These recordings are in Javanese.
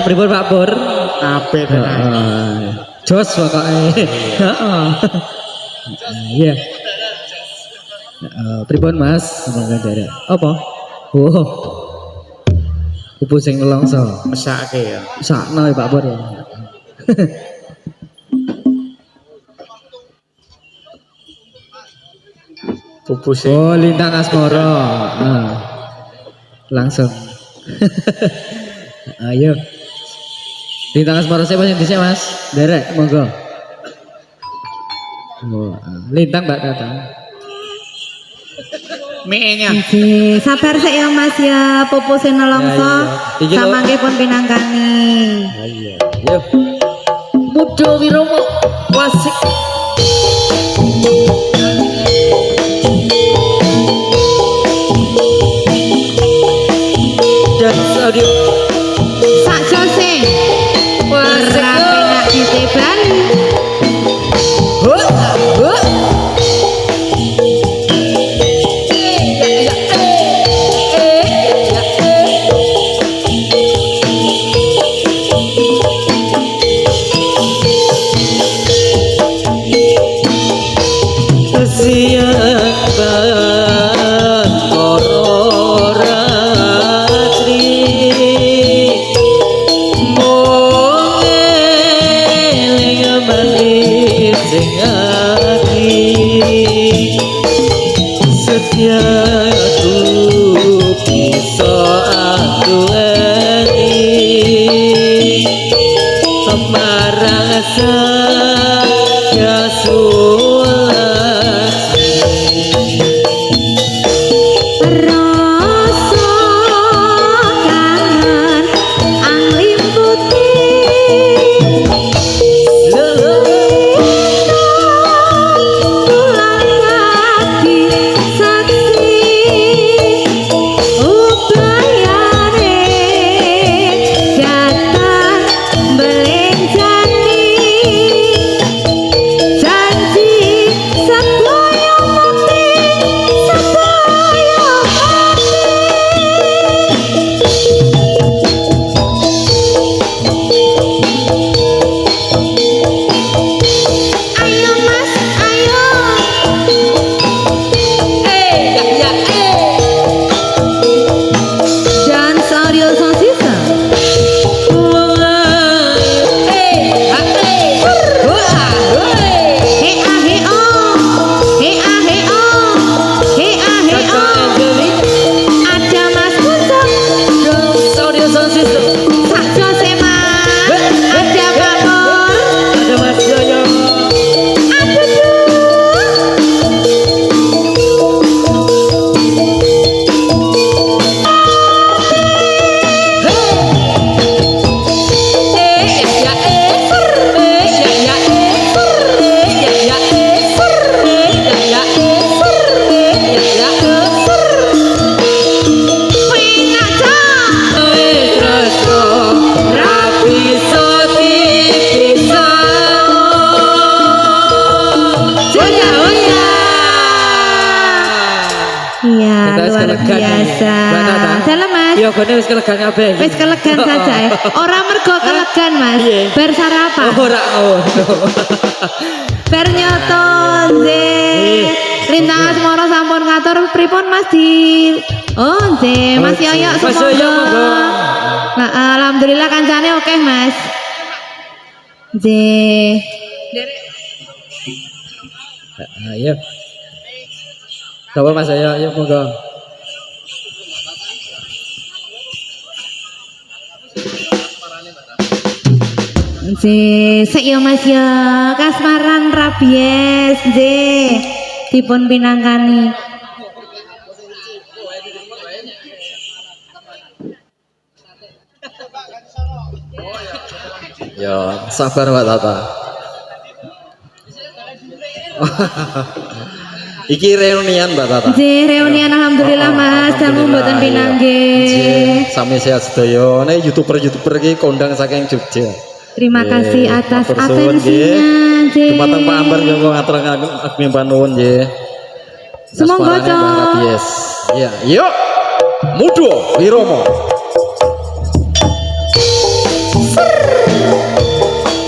Pripun Pak Pur? Apik jos pokoke. Heeh. Iya. Pripun Mas? Apa? Oh. Pupu sing nelongso. Mesake ya. Sakno Pak Pur ya. Pupu sing. Oh, Lintang Asmara. Langsung. Ayo. Lintang Asmara saya banyak disini Mas. Derek, monggo. Oh, Lintang Mbak datang. Mie-nya. Oke, sabar sik ya Mas ya, pupu sing nelongso. Samangke pun pinangkani. Iya. Yo. Mudo wiromo wasik. Dan audio sak jose. Wasik penak diteban. luar kelegan iki. biasa. Mbak Tata. Dalam Mas. Iya, gone wis kelegan kabeh. iki. Wis kelegan saja ya. Orang mergo kelegan Mas. Piye? Bar sarapan. Ora ngono. Bar nyoton nggih. Lintang Asmara sampun ngatur pripun Mas di. Oh nggih, Mas Yoyo Mas Yoyo, semoga. monggo. Nah, alhamdulillah kancane oke Mas. Nggih. Ayo. Coba Mas ayo monggo. Sik ya Mas ya, kasmaran rabies nggih. Dipun pinanggani. Ya, sabar Mbak Tata. Iki reunian Mbak Tata. Nggih, reunian alhamdulillah Mas, dalem mboten pinanggih. Sami sehat sedaya. Nek YouTuber iki kondang saking Jogja. Terima kasih atas matur suwun, atensinya, nggih. Dumateng Pak Ambar juga ngaturaken ageng panuwun nggih. Semoga Asmarane Mbak Rabies. Iya, yuk. Mudo Wiromo.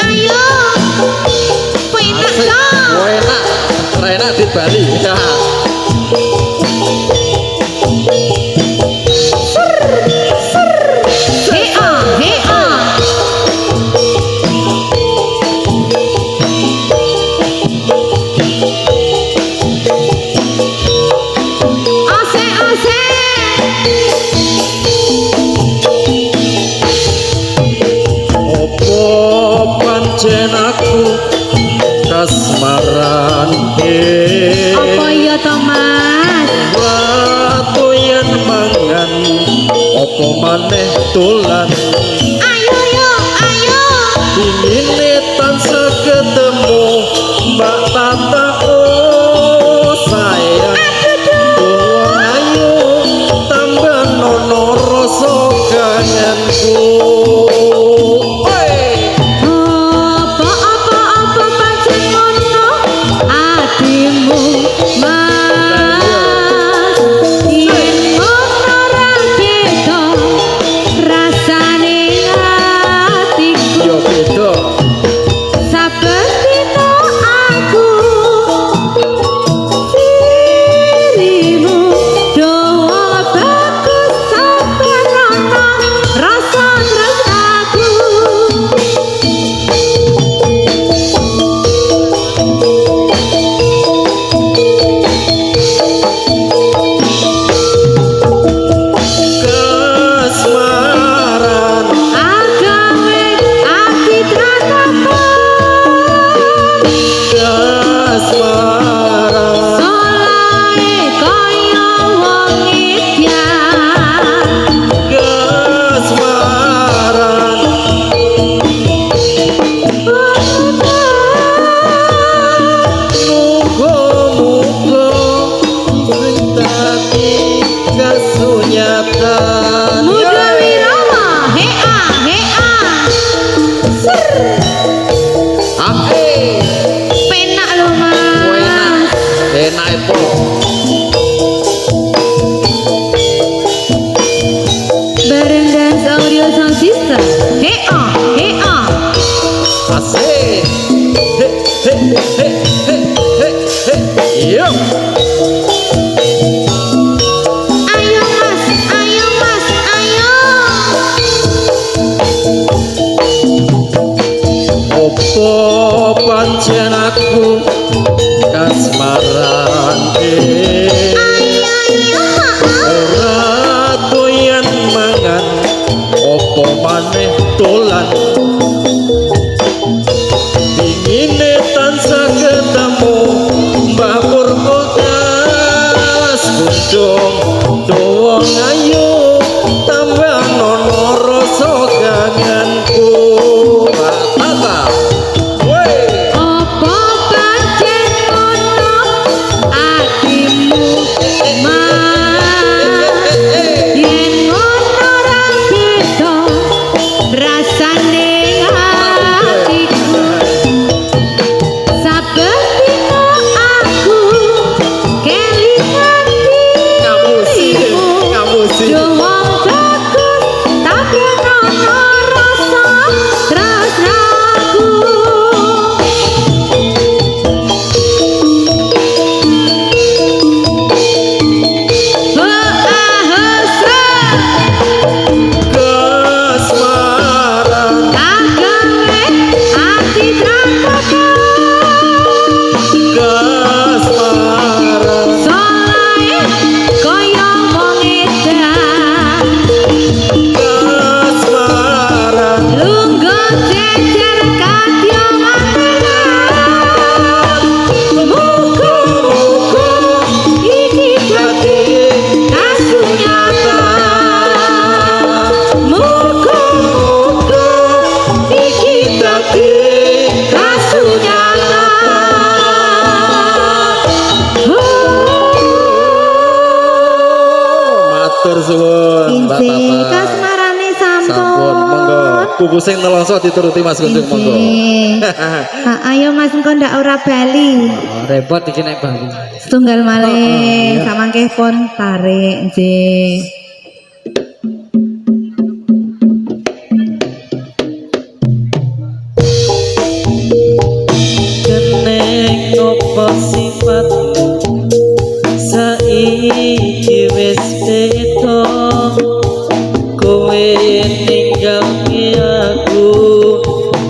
Ayo. Penak Asik, dong. enak. Enak di Bali. Ya. Hea, hea. Asik, asik. Opo pancen aku kasmaran Apa iya to Mas? Watu yen mangan opo maneh dolan Ayo yo, ayo. ingine tansah ketemu Mbak Tata oh sayang oh ayo tambah nono rasa kangenku. Apa pancen ngono atimu Mas. Yen ngono ra beda rasane atiku. Yo beda Saben dina aku dirimu doa bagus saben ana rasa tresnaku. kasmaran Agawe ati tratapan kasmaran solae kaya wong edan. kasmaran muga-muga dadi kasunyatan. Muda Wirama, hea, hea. Ahe Penak lho Mas. enak po Bareng dance audio sound system. Hea, hea. asik he he he he he he yo Ayo Mas, ayo Mas, ayo. opo pancen aku kasmaran Ayo, ayo. ora doyan mangan opo maneh dolan ingine tansah ketemu Mbah Purwokas kunjung doa ayo tambah nono rasa kangenku Mbak Tata weh Apa pancen ngono bubu sing nelongso dituruti Mas Gunjung monggo. Ayo Mas engko ndak ora bali. Repot iki nek bali. Setunggal malih samangke pun tarik nggih. Keneng opo sifatmu saiki wis beda kowe ninggalke aku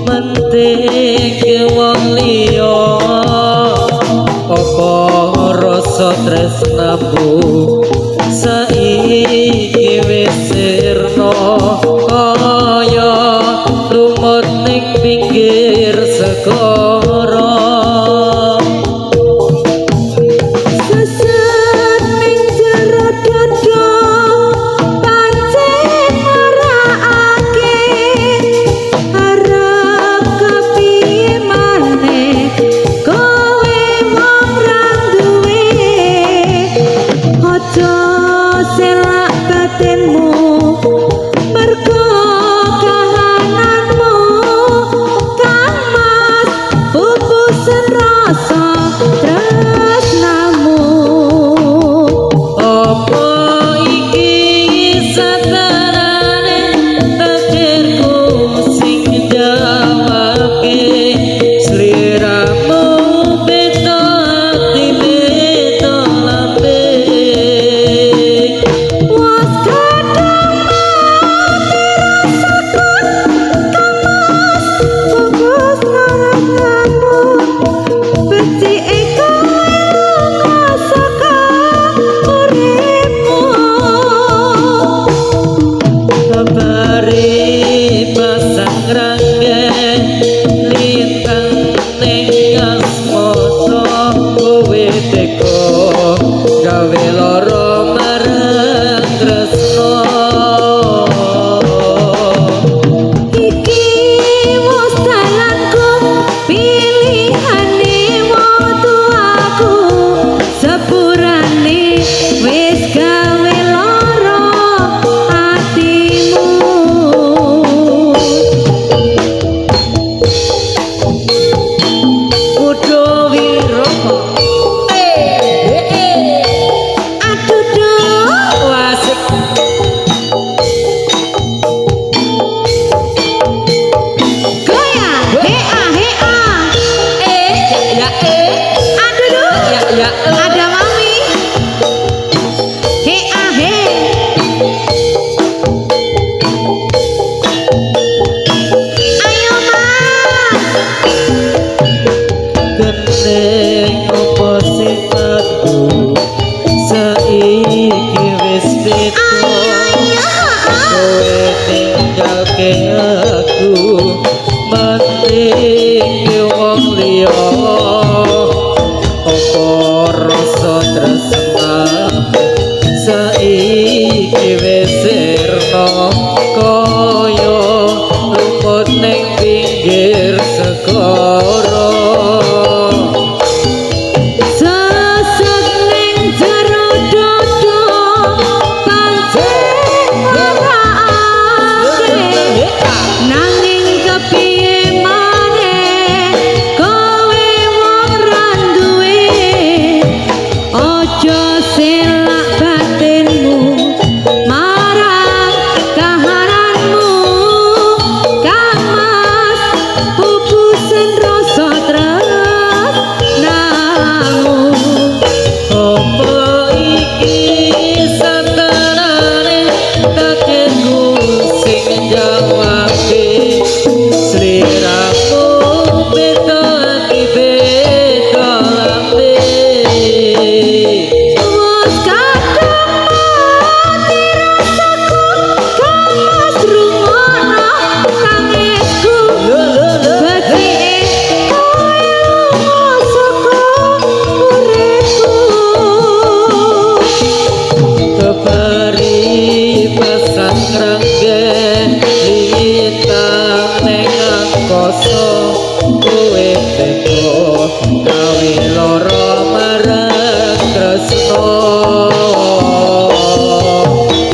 menting wong liya apa rasa tresnamu saiki wis sirna kaya lumut ning pinggir segara Sesat ning jero dada pancen marakake arep kepiye maneh kowe wong ra duwe aja selak batinmu mergo kahananmu kang mas pupusen rasa tresnamu apa iki satarane takdirku sing jawabke sliramu beda ati beda lambe was kadang fokus ngarep-ngarepmu beti eko saka uripmu kabari pasang ranggen lintang ning asmara kowe teko gawe lara marang tresno iki wis dalanku pilihane wong tuaku sepurane wis gawe lara atimu kudu wirama aduh duh wasik goyang hea ya aduh duh ya ada mami he ayo mas Keneng opo sifatku saiki wis beda kowe ninggalke aku menting wong liya opo rasa tresna saiki wis sirna kaya lumut ning pinggir segara sesek ning jero dada pancen marakake nanging kepiye maneh kowe wong ra duwe aja selak batinmu marang kahananmu kang mas pupusen rasa tresnamu apa iki satarane takdirku sing jawabke sliramu beda ati beda lambe was kadang mati rasaku kang mas rungono tangisku beti kowe lunga saka uripku kebari pasang ranggen lintang ning angkasa kowe teko gawe lara marang tresno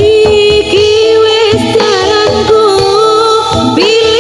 iki wis jalanku pilih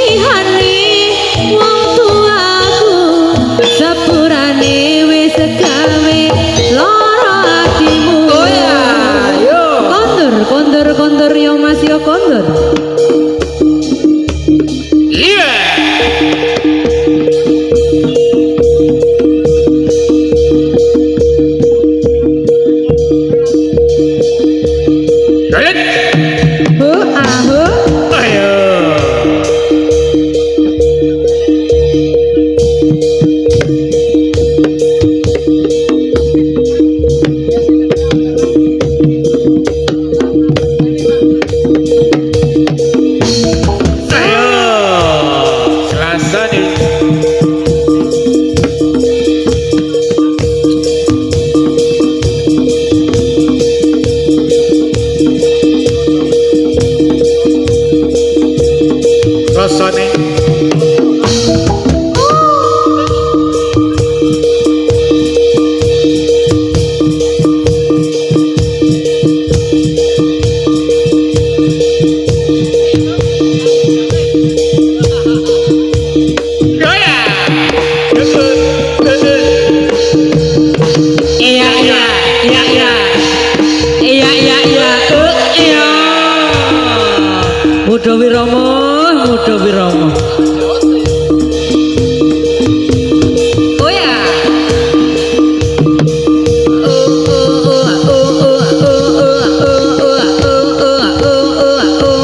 Muda Wirama, Muda Wirama. Oh ya.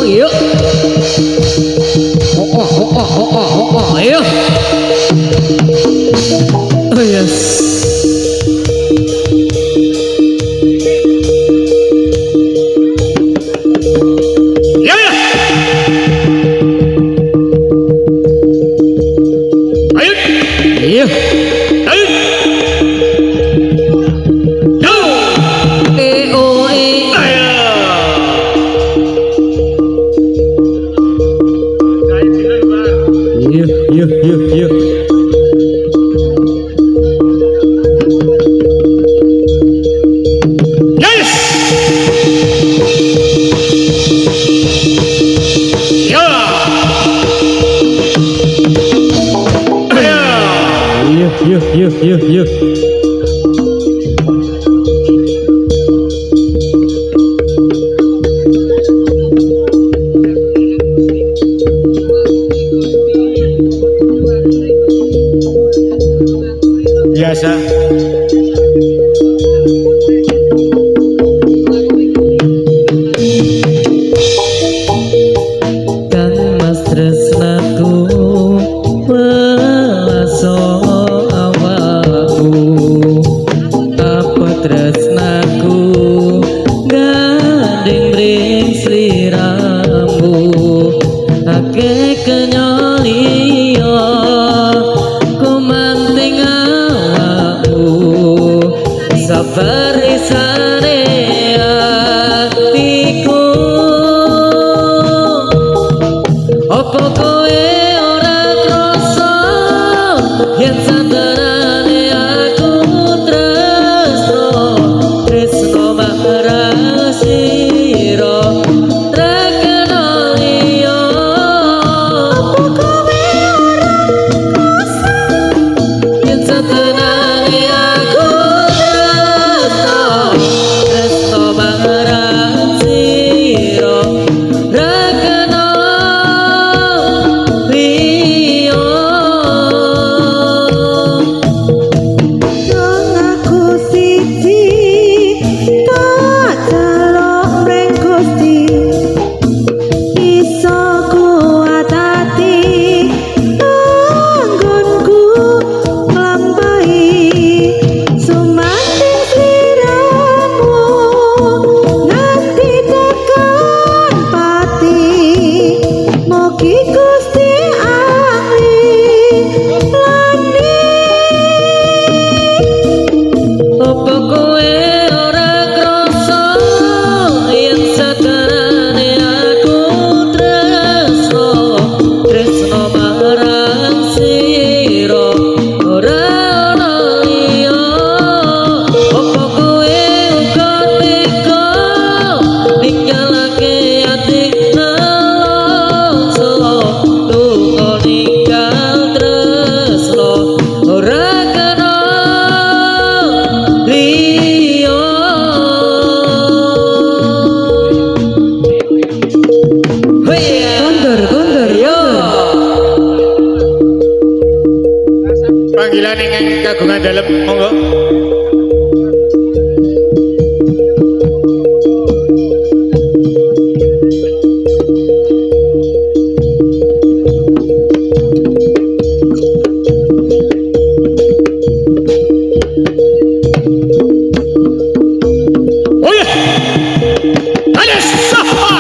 Yuk. Ayo. Oh yes. Ya ya. Ayo. Iya. Ayo. Yo. Ayo. Yuk. Yes. Ya. Ayo. Yuk. Biasa. Kang Mas tresnaku welaso awakku apa tresnaku gandeng ring sliramu akeh kenyoliyo kumanting awakmu sabar isane atiku. Apa kowe ora krasa yen sandarane aku tresno tresno marang sira rekena liya. Apa kowe ora krasa yen sandarane aku tresno tresno marang sira rekena liya. Yang aku siji tak celok mreng Gusti iso kuat ati anggonku nglampahi sumanting sliramu nganti tekan pati mugi Gusti ahli lani. Apa kowe ora krasa yen sadarane aku tresno tresno marang sira ora ana liya. Apa kowe uga tega ninggalake ati nelongso lunga ninggal tresno ora kena liya. Kondur yo. Panggilan ingkang kagungan dalem monggo. Oh ya. Ada saha.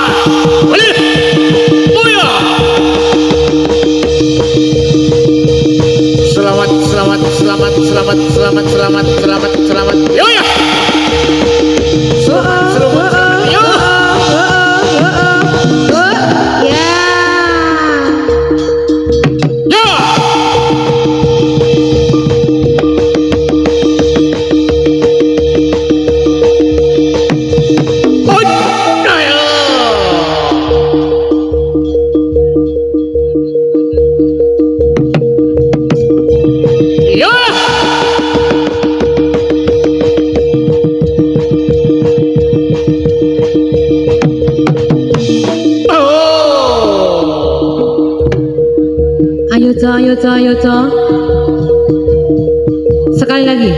Boleh. Oh ya. Selamat. Yo ya. Selamat. Yo. Ya. Yo. Oh, ayo. Yo. Sekali lagi.